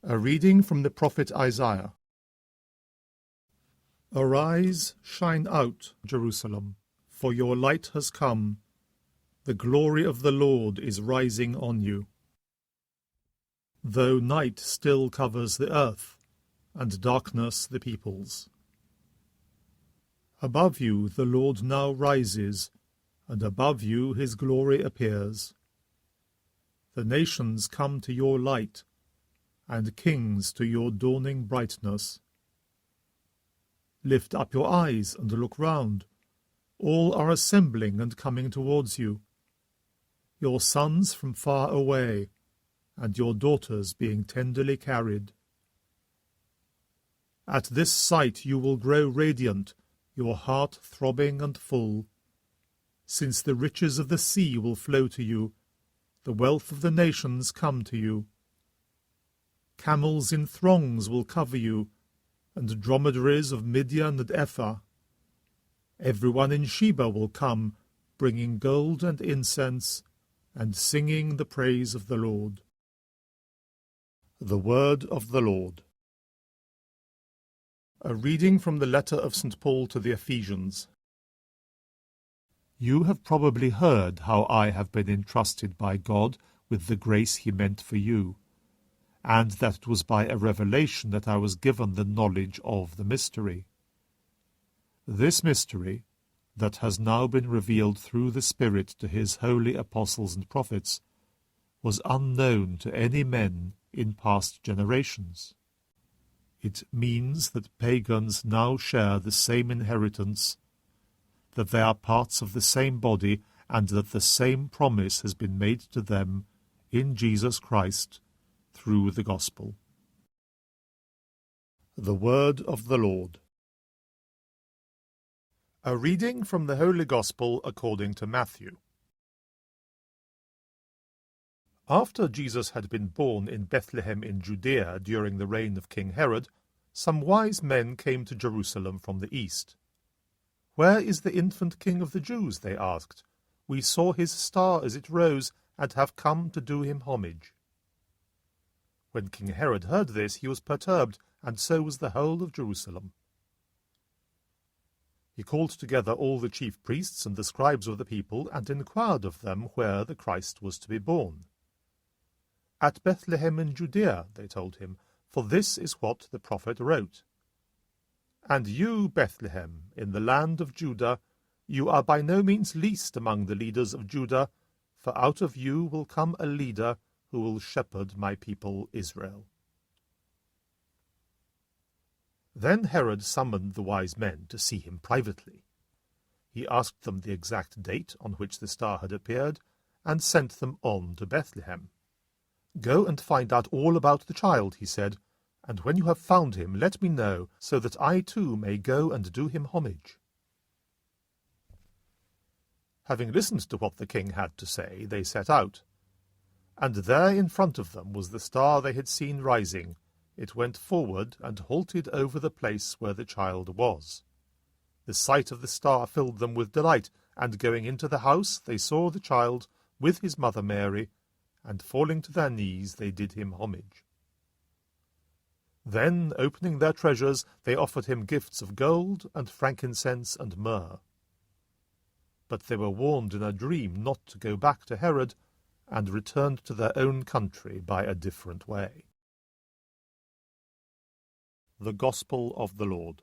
A reading from the prophet Isaiah. Arise, shine out, Jerusalem, for your light has come. The glory of the Lord is rising on you. Though night still covers the earth, and darkness the peoples. Above you the Lord now rises, and above you his glory appears. The nations come to your light, and kings to your dawning brightness. Lift up your eyes and look round. All are assembling and coming towards you. Your sons from far away, and your daughters being tenderly carried. At this sight you will grow radiant, your heart throbbing and full, since the riches of the sea will flow to you, the wealth of the nations come to you. Camels in throngs will cover you, and dromedaries of Midian and Ephah. Everyone in Sheba will come, bringing gold and incense, and singing the praise of the Lord. The word of the Lord. A reading from the letter of St. Paul to the Ephesians. You have probably heard how I have been entrusted by God with the grace he meant for you, and that it was by a revelation that I was given the knowledge of the mystery. This mystery, that has now been revealed through the Spirit to his holy apostles and prophets, was unknown to any men in past generations. It means that pagans now share the same inheritance, that they are parts of the same body, and that the same promise has been made to them in Jesus Christ through the gospel. The word of the Lord. A reading from the Holy Gospel according to Matthew. After Jesus had been born in Bethlehem in Judea during the reign of King Herod, some wise men came to Jerusalem from the east. "Where is the infant King of the Jews?" they asked. "We saw his star as it rose, and have come to do him homage." When King Herod heard this, he was perturbed, and so was the whole of Jerusalem. He called together all the chief priests and the scribes of the people, and inquired of them where the Christ was to be born. "At Bethlehem in Judea," they told him, "for this is what the prophet wrote. And you, Bethlehem, in the land of Judah, you are by no means least among the leaders of Judah, for out of you will come a leader who will shepherd my people Israel." Then Herod summoned the wise men to see him privately. He asked them the exact date on which the star had appeared, and sent them on to Bethlehem. "Go and find out all about the child," he said, "and when you have found him, let me know, so that I too may go and do him homage." Having listened to what the king had to say, they set out. And there in front of them was the star they had seen rising. It went forward and halted over the place where the child was. The sight of the star filled them with delight, and going into the house they saw the child with his mother Mary, and falling to their knees they did him homage. Then, opening their treasures, they offered him gifts of gold and frankincense and myrrh. But they were warned in a dream not to go back to Herod, and returned to their own country by a different way. The Gospel of the Lord.